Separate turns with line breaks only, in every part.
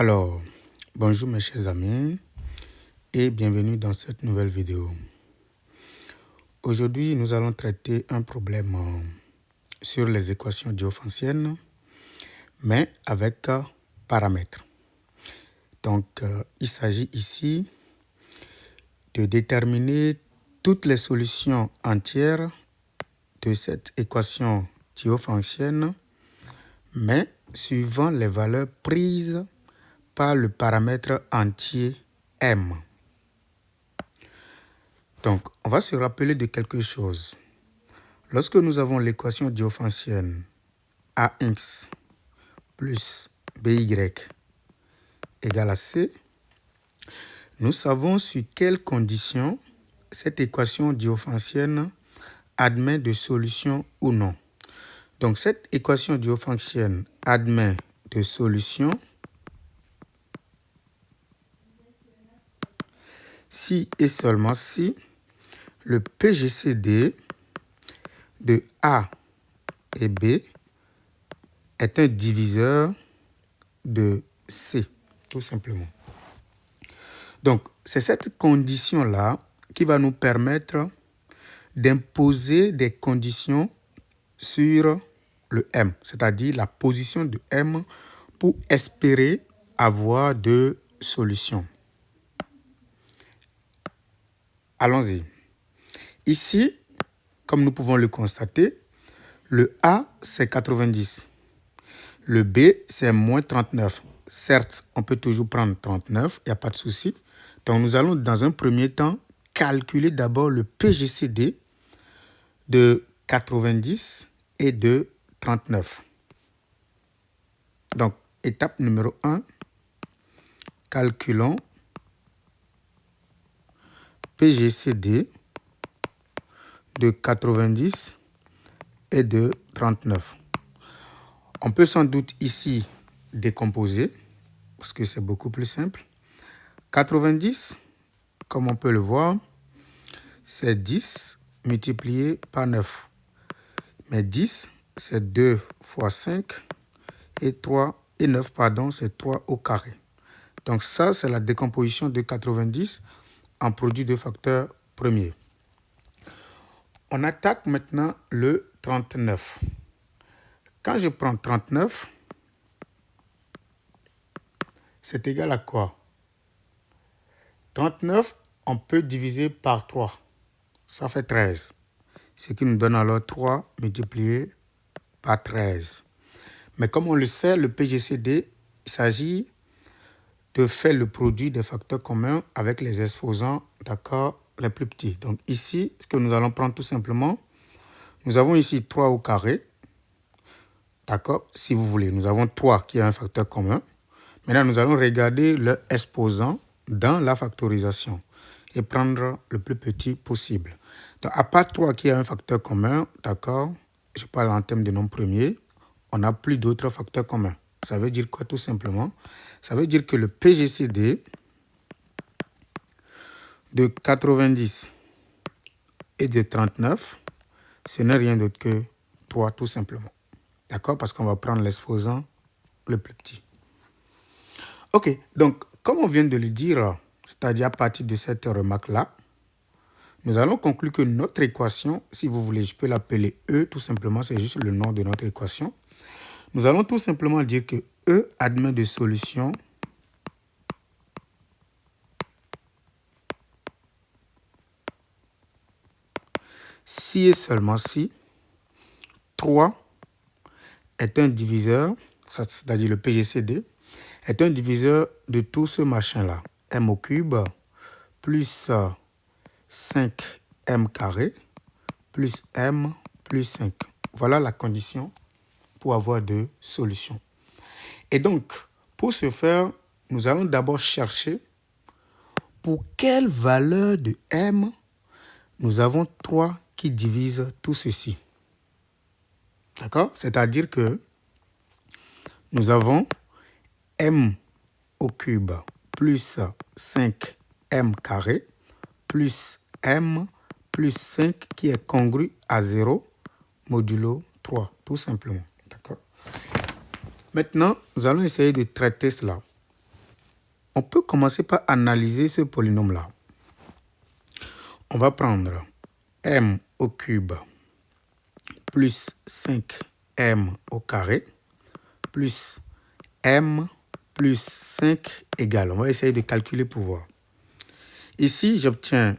Alors, bonjour mes chers amis et bienvenue dans cette nouvelle vidéo. Aujourd'hui, nous allons traiter un problème sur les équations diophantiennes, mais avec paramètres. Donc, il s'agit ici de déterminer toutes les solutions entières de cette équation diophantienne, mais suivant les valeurs prises par le paramètre entier m. Donc, on va se rappeler de quelque chose. Lorsque nous avons l'équation diophantienne AX plus BY égale à C, nous savons sur quelles conditions cette équation diophantienne admet de solution ou non. Donc, cette équation diophantienne admet de solution si et seulement si le PGCD de A et B est un diviseur de C, tout simplement. Donc, c'est cette condition-là qui va nous permettre d'imposer des conditions sur le M, c'est-à-dire la position de M pour espérer avoir deux solutions. Allons-y. Ici, comme nous pouvons le constater, le A, c'est 90. Le B, c'est moins 39. Certes, on peut toujours prendre 39, il n'y a pas de souci. Donc, nous allons dans un premier temps calculer d'abord le PGCD de 90 et de 39. Donc, étape numéro 1, calculons PGCD de 90 et de 39. On peut sans doute ici décomposer parce que c'est beaucoup plus simple. 90, comme on peut le voir, c'est 10 multiplié par 9. Mais 10, c'est 2 fois 5 et 9, c'est 3 au carré. Donc ça, c'est la décomposition de 90 en produit de facteurs premiers. On attaque maintenant le 39. Quand je prends 39, c'est égal à quoi? 39, on peut diviser par 3. Ça fait 13. Ce qui nous donne alors 3 multiplié par 13. Mais comme on le sait, le PGCD, il s'agit de faire le produit des facteurs communs avec les exposants, d'accord, les plus petits. Donc ici, ce que nous allons prendre tout simplement, nous avons ici 3 au carré. D'accord, si vous voulez, nous avons 3 qui est un facteur commun. Maintenant, nous allons regarder leur exposant dans la factorisation et prendre le plus petit possible. Donc, à part 3 qui est un facteur commun, d'accord, je parle en termes de nombres premiers, on n'a plus d'autres facteurs communs. Ça veut dire quoi tout simplement? Ça veut dire que le PGCD de 90 et de 39, ce n'est rien d'autre que 3 tout simplement. D'accord? Parce qu'on va prendre l'exposant le plus petit. Ok, donc comme on vient de le dire, c'est-à-dire à partir de cette remarque-là, nous allons conclure que notre équation, si vous voulez, je peux l'appeler E, tout simplement, c'est juste le nom de notre équation. Nous allons tout simplement dire que E admet de solution si et seulement si 3 est un diviseur, c'est-à-dire le PGCD, est un diviseur de tout ce machin-là. M au cube plus 5m carré plus m plus 5. Voilà la condition pour avoir deux solutions. Et donc, pour ce faire, nous allons d'abord chercher pour quelle valeur de m nous avons 3 qui divisent tout ceci. D'accord? C'est-à-dire que nous avons m au cube plus 5m carré plus m plus 5 qui est congru à 0 modulo 3, tout simplement. D'accord? Maintenant, nous allons essayer de traiter cela. on peut commencer par analyser ce polynôme-là. On va prendre m au cube plus 5m au carré plus m plus 5 égale. On va essayer de calculer pour voir. Ici, j'obtiens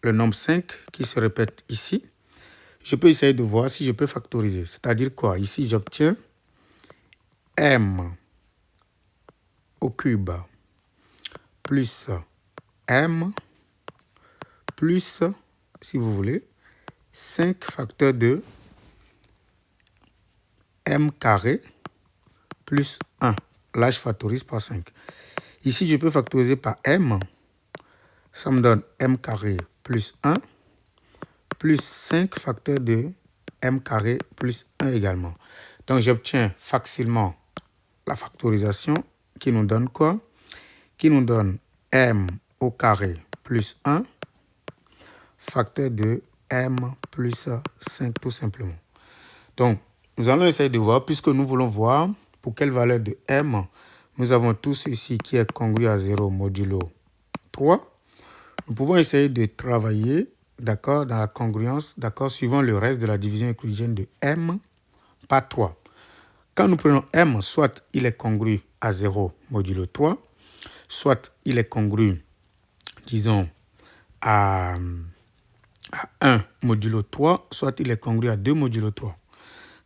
le nombre 5 qui se répète ici. Je peux essayer de voir si je peux factoriser. C'est-à-dire quoi? Ici, j'obtiens m au cube plus m plus, si vous voulez, 5 facteur de m carré plus 1. Là, je factorise par 5. Ici, je peux factoriser par m. Ça me donne m carré plus 1 plus 5 facteur de m carré plus 1 également. Donc, j'obtiens facilement la factorisation qui nous donne quoi? Qui nous donne m au carré plus 1 facteur de m plus 5 tout simplement. Donc, nous allons essayer de voir, puisque nous voulons voir pour quelle valeur de m nous avons tout ceci qui est congru à 0 modulo 3. Nous pouvons essayer de travailler, d'accord, dans la congruence, d'accord, suivant le reste de la division euclidienne de m par 3. Quand nous prenons m, soit il est congru à 0 modulo 3, soit il est congru, disons, à 1 modulo 3, soit il est congru à 2 modulo 3.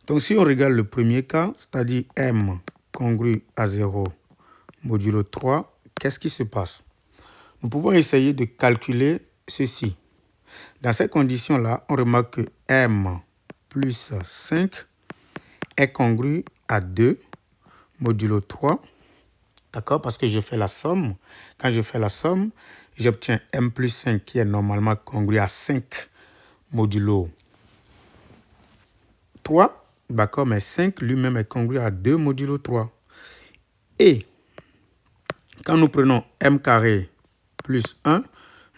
Donc, si on regarde le premier cas, c'est-à-dire m congru à 0 modulo 3, qu'est-ce qui se passe? Nous pouvons essayer de calculer ceci. Dans ces conditions-là, on remarque que m plus 5 est congru à 2 modulo 3. D'accord? Parce que je fais la somme. Quand je fais la somme, j'obtiens m plus 5 qui est normalement congru à 5 modulo 3. D'accord? Mais 5 lui-même est congru à 2 modulo 3. Et quand nous prenons m carré plus 1,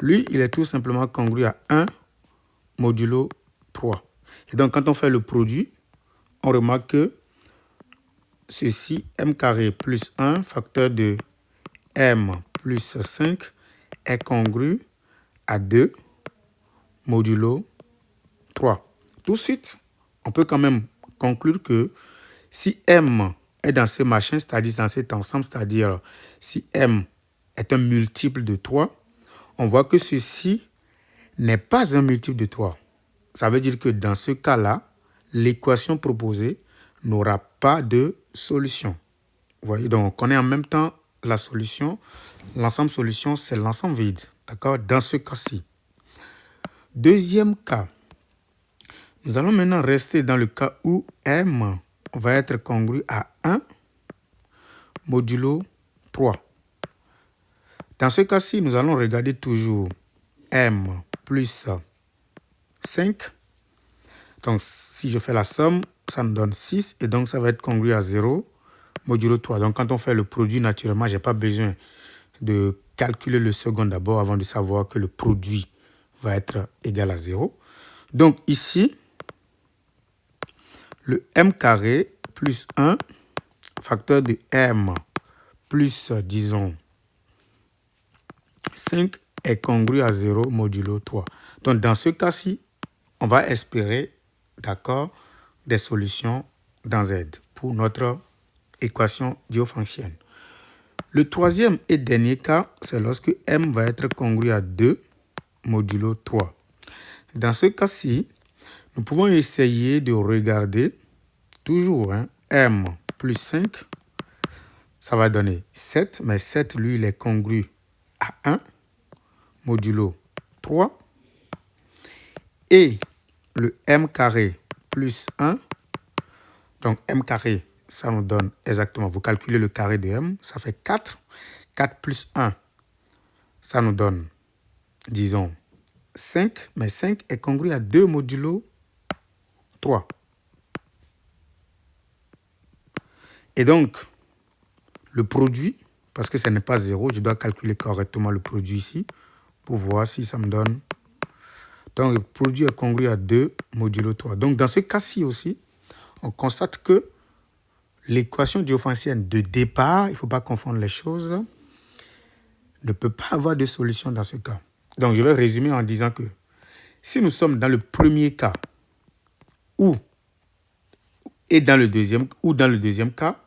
lui, il est tout simplement congru à 1 modulo 3. Et donc, quand on fait le produit, on remarque que ceci, m carré plus 1, facteur de m plus 5, est congru à 2 modulo 3. Tout de suite, on peut quand même conclure que si m est dans ce machin, c'est-à-dire dans cet ensemble, c'est-à-dire si m est un multiple de 3, on voit que ceci n'est pas un multiple de 3. Ça veut dire que dans ce cas-là, l'équation proposée n'aura pas de solution. Vous voyez, donc on connaît en même temps la solution. L'ensemble solution, c'est l'ensemble vide. D'accord? Dans ce cas-ci. Deuxième cas. Nous allons maintenant rester dans le cas où m va être congru à 1 modulo 3. Dans ce cas-ci, nous allons regarder toujours m plus 5. Donc, si je fais la somme, ça me donne 6. Et donc, ça va être congru à 0 modulo 3. Donc, quand on fait le produit, naturellement, je n'ai pas besoin de calculer le second d'abord avant de savoir que le produit va être égal à 0. Donc, ici, le m carré plus 1, facteur de m plus, disons, 5 est congru à 0 modulo 3. Donc, dans ce cas-ci, on va espérer, d'accord, des solutions dans Z pour notre équation diophantienne. Le troisième et dernier cas, c'est lorsque m va être congru à 2 modulo 3. Dans ce cas-ci, nous pouvons essayer de regarder toujours m plus 5. Ça va donner 7, mais 7, lui, il est congru à 1 modulo 3. Et le m carré plus 1. Donc, m carré, ça nous donne exactement, vous calculez le carré de m, ça fait 4. 4 plus 1, ça nous donne, disons, 5. Mais 5 est congru à 2 modulo 3. Et donc, le produit, parce que ce n'est pas 0, je dois calculer correctement le produit ici pour voir si ça me donne. Donc, le produit est congru à 2 modulo 3. Donc, dans ce cas-ci aussi, on constate que l'équation diophantienne de départ, il ne faut pas confondre les choses, ne peut pas avoir de solution dans ce cas. Donc, je vais résumer en disant que si nous sommes dans le premier cas ou dans le deuxième cas,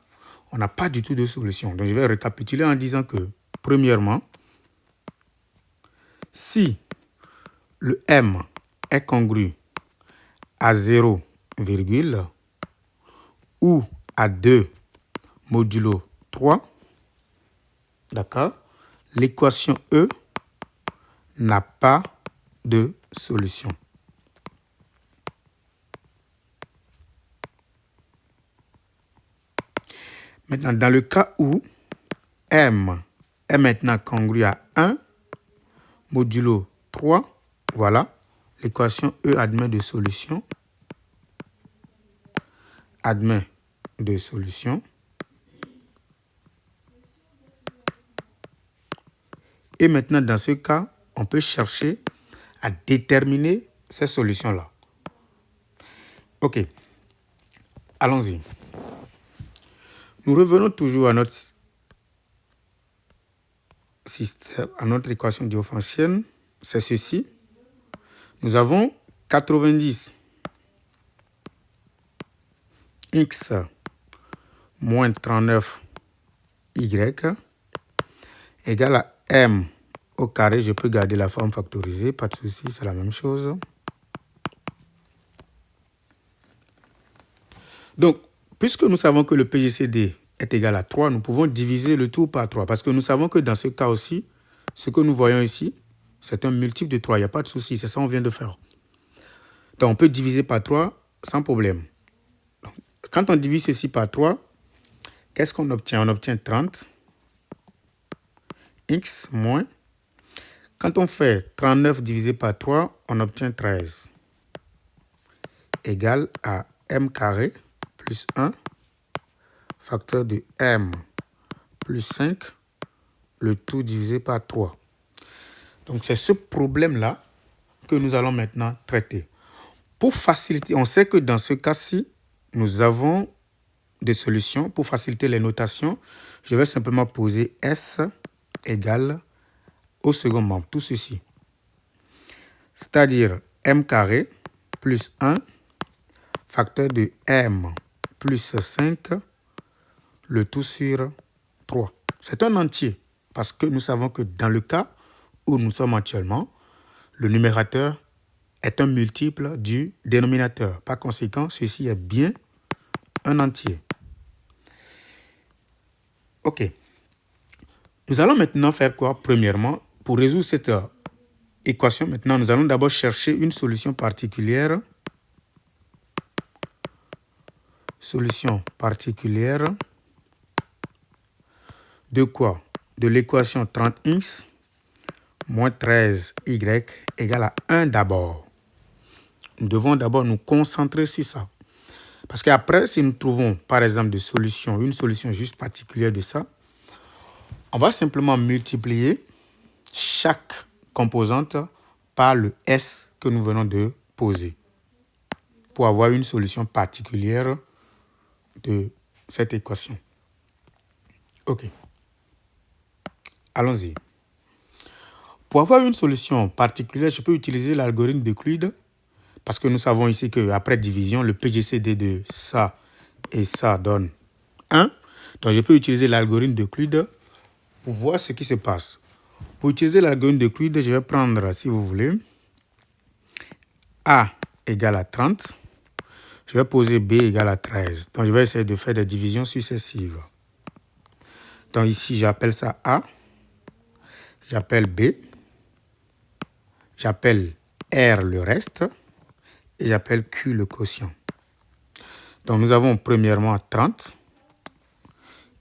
on n'a pas du tout de solution. Donc, je vais récapituler en disant que, premièrement, si le m est congru à 0, ou à 2 modulo 3, d'accord, l'équation E n'a pas de solution. Maintenant, dans le cas où m est maintenant congru à 1 modulo 3, voilà, l'équation E admet de solution. Admet de solution. Et maintenant, dans ce cas, on peut chercher à déterminer ces solutions-là. OK. Allons-y. Nous revenons toujours à notre système, à notre équation diophantienne. C'est ceci. Nous avons 90 x moins 39 y égale à m au carré. Je peux garder la forme factorisée, pas de souci, c'est la même chose. Donc, puisque nous savons que le PGCD est égal à 3, nous pouvons diviser le tout par 3. Parce que nous savons que dans ce cas aussi, ce que nous voyons ici, c'est un multiple de 3. Il n'y a pas de souci, c'est ça qu'on vient de faire. Donc, on peut diviser par 3 sans problème. Donc, quand on divise ceci par 3, qu'est-ce qu'on obtient? On obtient 30 x moins. Quand on fait 39 divisé par 3, on obtient 13 égale à m carré plus 1 facteur de m plus 5, le tout divisé par 3. Donc, c'est ce problème-là que nous allons maintenant traiter. Pour faciliter, on sait que dans ce cas-ci, nous avons des solutions. Pour faciliter les notations, je vais simplement poser S égale au second membre, tout ceci. C'est-à-dire m carré plus 1 facteur de m plus 5, le tout sur 3. C'est un entier parce que nous savons que dans le cas où nous sommes actuellement, le numérateur est un multiple du dénominateur. Par conséquent, ceci est bien un entier. OK. Nous allons maintenant faire quoi? Premièrement, pour résoudre cette équation, maintenant, nous allons d'abord chercher une solution particulière. Solution particulière de quoi? De l'équation 30x moins 13y égale à 1 d'abord. Nous devons d'abord nous concentrer sur ça. Parce qu'après, si nous trouvons, par exemple, une solution juste particulière de ça, on va simplement multiplier chaque composante par le S que nous venons de poser pour avoir une solution particulière de cette équation. OK. Allons-y. Pour avoir une solution particulière, je peux utiliser l'algorithme d'Euclide parce que nous savons ici qu'après division, le PGCD de ça et ça donne 1. Donc, je peux utiliser l'algorithme d'Euclide pour voir ce qui se passe. Pour utiliser l'algorithme d'Euclide, je vais prendre, si vous voulez, A égale à 30. Je vais poser B égale à 13. Donc, je vais essayer de faire des divisions successives. Donc, ici, j'appelle ça A. J'appelle B. J'appelle R le reste. Et j'appelle Q le quotient. Donc, nous avons premièrement 30.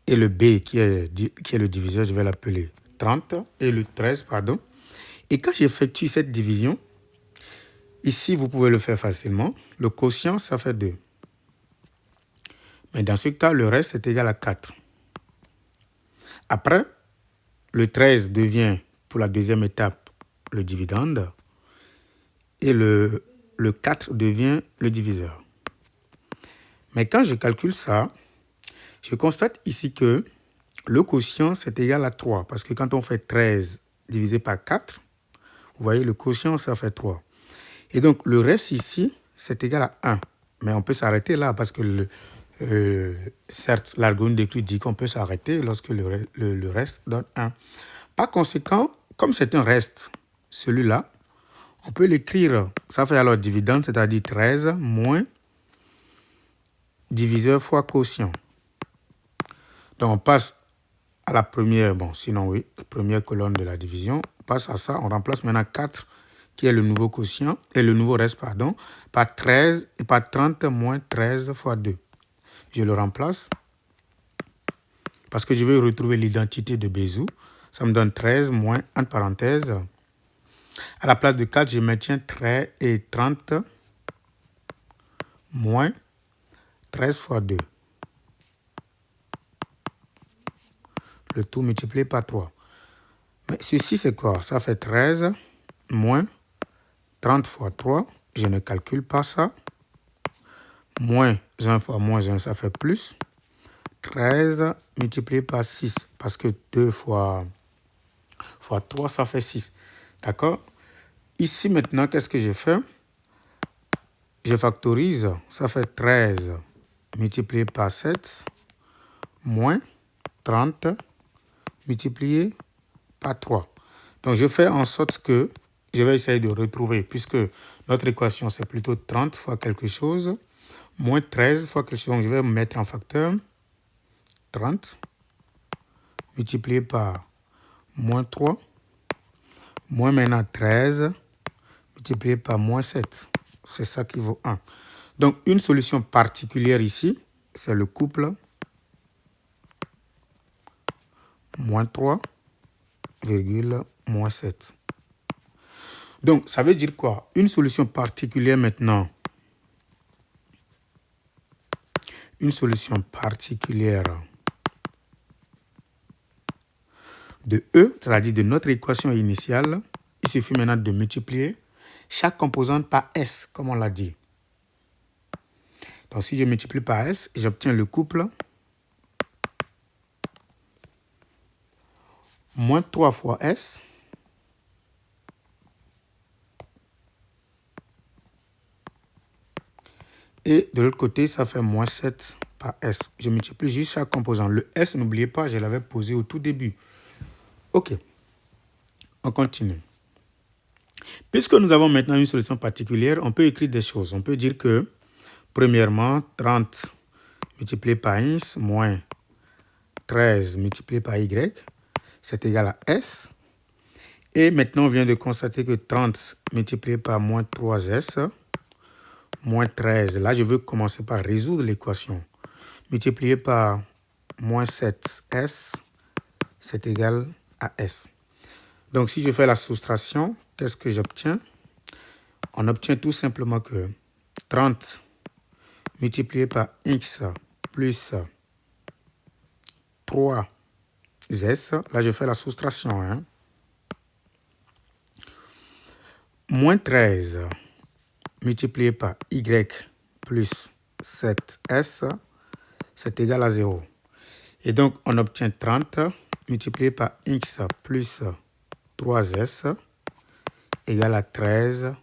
Et le B qui est le diviseur, je vais l'appeler 30. Et le 13, pardon. Et quand j'effectue cette division, ici, vous pouvez le faire facilement. Le quotient, ça fait 2. Mais dans ce cas, le reste est égal à 4. Après, le 13 devient, pour la deuxième étape, le dividende. Et le 4 devient le diviseur. Mais quand je calcule ça, je constate ici que le quotient, c'est égal à 3. Parce que quand on fait 13 divisé par 4, vous voyez, le quotient, ça fait 3. Et donc, le reste ici, c'est égal à 1. Mais on peut s'arrêter là parce que, certes, l'algorithme d'écrit dit qu'on peut s'arrêter lorsque le reste donne 1. Par conséquent, comme c'est un reste, celui-là, on peut l'écrire. Ça fait alors dividende, c'est-à-dire 13 moins diviseur fois quotient. Donc, on passe à la première, sinon oui, la première colonne de la division. On passe à ça, on remplace maintenant 4, qui est le nouveau quotient, et le nouveau reste, pardon, par 13 et par 30 moins 13 fois 2. Je le remplace parce que je vais retrouver l'identité de Bézout. Ça me donne 13 moins, entre parenthèses. À la place de 4, je maintiens 13 et 30 moins 13 fois 2. Le tout multiplié par 3. Mais ceci, c'est quoi? Ça fait 13 moins 30 fois 3. Je ne calcule pas ça. Moins 1 fois moins 1, ça fait plus. 13 multiplié par 6. Parce que 2 fois 3, ça fait 6. D'accord? Ici, maintenant, qu'est-ce que je fais? Je factorise. Ça fait 13 multiplié par 7 moins 30 multiplié par 3. Donc, je fais en sorte que je vais essayer de retrouver, puisque notre équation, c'est plutôt 30 fois quelque chose, moins 13 fois quelque chose. Donc, je vais me mettre en facteur 30 multiplié par moins 3, moins maintenant 13 multiplié par moins 7. C'est ça qui vaut 1. Donc, une solution particulière ici, c'est le couple moins 3, moins 7. Donc, ça veut dire quoi? Une solution particulière maintenant. Une solution particulière de E, c'est-à-dire de notre équation initiale, il suffit maintenant de multiplier chaque composante par S, comme on l'a dit. Donc, si je multiplie par S, j'obtiens le couple moins 3 fois S et de l'autre côté, ça fait moins 7 par S. Je multiplie juste chaque composant. Le S, n'oubliez pas, je l'avais posé au tout début. OK. On continue. Puisque nous avons maintenant une solution particulière, on peut écrire des choses. On peut dire que, premièrement, 30 multiplié par X moins 13 multiplié par Y, c'est égal à S. Et maintenant, on vient de constater que 30 multiplié par moins 3S, moins 13. Là, je veux commencer par résoudre l'équation. Multiplié par moins 7S, c'est égal à S. Donc, si je fais la soustraction, qu'est-ce que j'obtiens? On obtient tout simplement que 30 multiplié par X plus 3S, là, je fais la soustraction. Moins 13 multiplié par Y plus 7S, c'est égal à 0. Et donc, on obtient 30 multiplié par X plus 3S égale à 13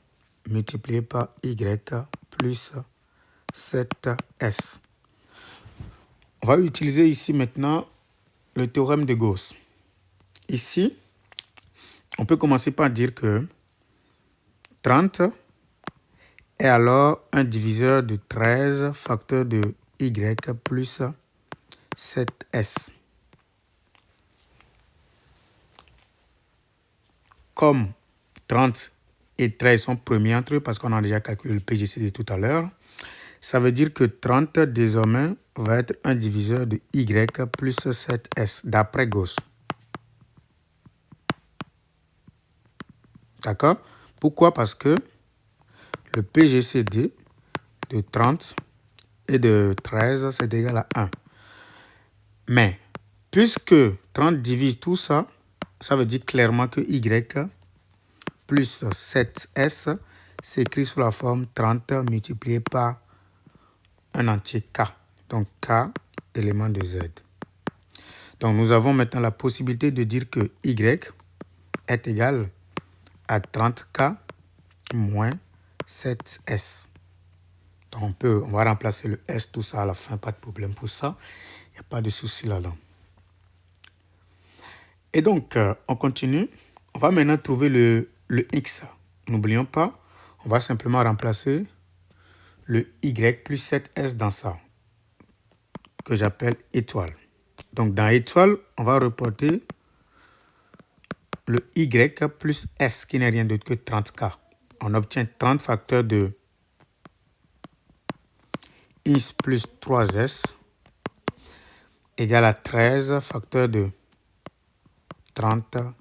multiplié par Y plus 7S. On va utiliser ici maintenant le théorème de Gauss. Ici, on peut commencer par dire que 30 est alors un diviseur de 13 facteur de Y plus 7S. Comme 30 et 13 sont premiers entre eux, parce qu'on a déjà calculé le PGCD tout à l'heure, ça veut dire que 30 désormais va être un diviseur de Y plus 7S, d'après Gauss. D'accord? Pourquoi? Parce que le PGCD de 30 et de 13, c'est égal à 1. Mais, puisque 30 divise tout ça, ça veut dire clairement que Y plus 7S s'écrit sous la forme 30 multiplié par un entier K. Donc K, élément de Z. Donc, nous avons maintenant la possibilité de dire que y est égal à 30K moins 7S. Donc, on va remplacer le S, tout ça à la fin, pas de problème pour ça. Il n'y a pas de souci là-dedans. Et donc, on continue. On va maintenant trouver le X. N'oublions pas, on va simplement remplacer le Y plus 7S dans ça, que j'appelle étoile. Donc, dans étoile, on va reporter le Y plus S, qui n'est rien d'autre que 30K. On obtient 30 facteurs de X plus 3S égale à 13 facteurs de 30K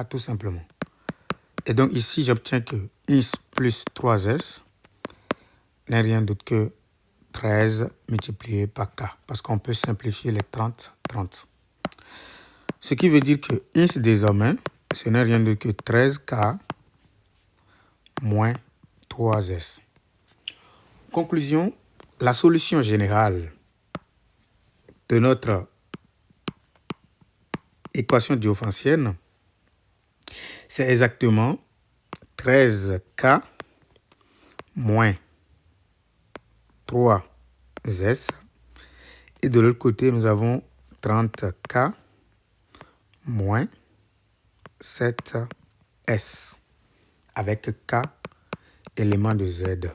tout simplement. Et donc ici, j'obtiens que X plus 3S n'est rien d'autre que 13 multiplié par K, parce qu'on peut simplifier les 30. Ce qui veut dire que X désormais, ce n'est rien d'autre que 13K moins 3S. Conclusion, la solution générale de notre équation diophantienne, c'est exactement 13K moins 3S. Et de l'autre côté, nous avons 30K moins 7S avec K élément de Z.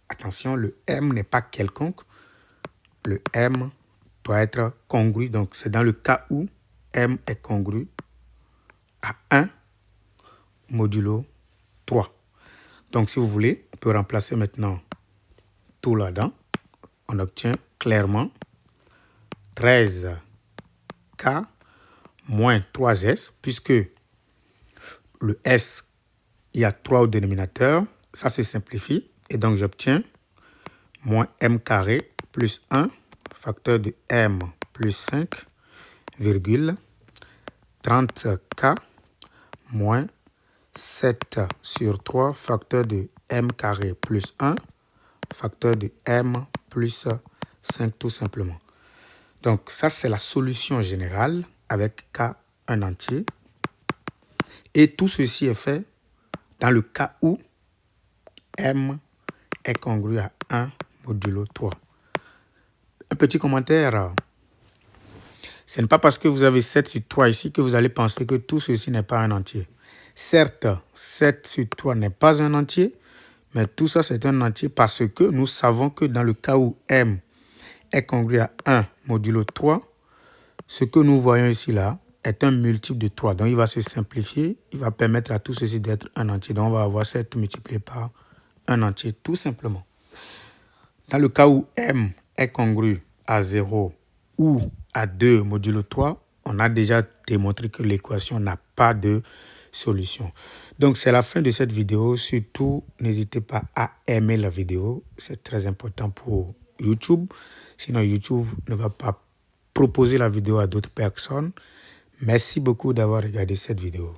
Attention, le M n'est pas quelconque. Le M doit être congru. Donc, c'est dans le cas où M est congru à 1 modulo 3. Donc, si vous voulez, on peut remplacer maintenant tout là-dedans. On obtient clairement 13K moins 3S, puisque le S, il y a 3 au dénominateur. Ça se simplifie. Et donc, j'obtiens moins M carré plus 1, facteur de M plus 5, virgule, 30K moins 7 sur 3, facteur de M carré plus 1, facteur de M plus 5 tout simplement. Donc, ça, c'est la solution générale avec K un entier. Et tout ceci est fait dans le cas où M est congru à 1 modulo 3. Un petit commentaire. Ce n'est pas parce que vous avez 7 sur 3 ici que vous allez penser que tout ceci n'est pas un entier. Certes, 7 sur 3 n'est pas un entier, mais tout ça, c'est un entier parce que nous savons que dans le cas où M est congru à 1 modulo 3, ce que nous voyons ici là est un multiple de 3. Donc, il va se simplifier. Il va permettre à tout ceci d'être un entier. Donc, on va avoir 7 multiplié par un entier, tout simplement. Dans le cas où M est congru à 0 ou à 2 modulo 3, on a déjà démontré que l'équation n'a pas de solution. Donc, c'est la fin de cette vidéo. Surtout, n'hésitez pas à aimer la vidéo. C'est très important pour YouTube. Sinon, YouTube ne va pas proposer la vidéo à d'autres personnes. Merci beaucoup d'avoir regardé cette vidéo.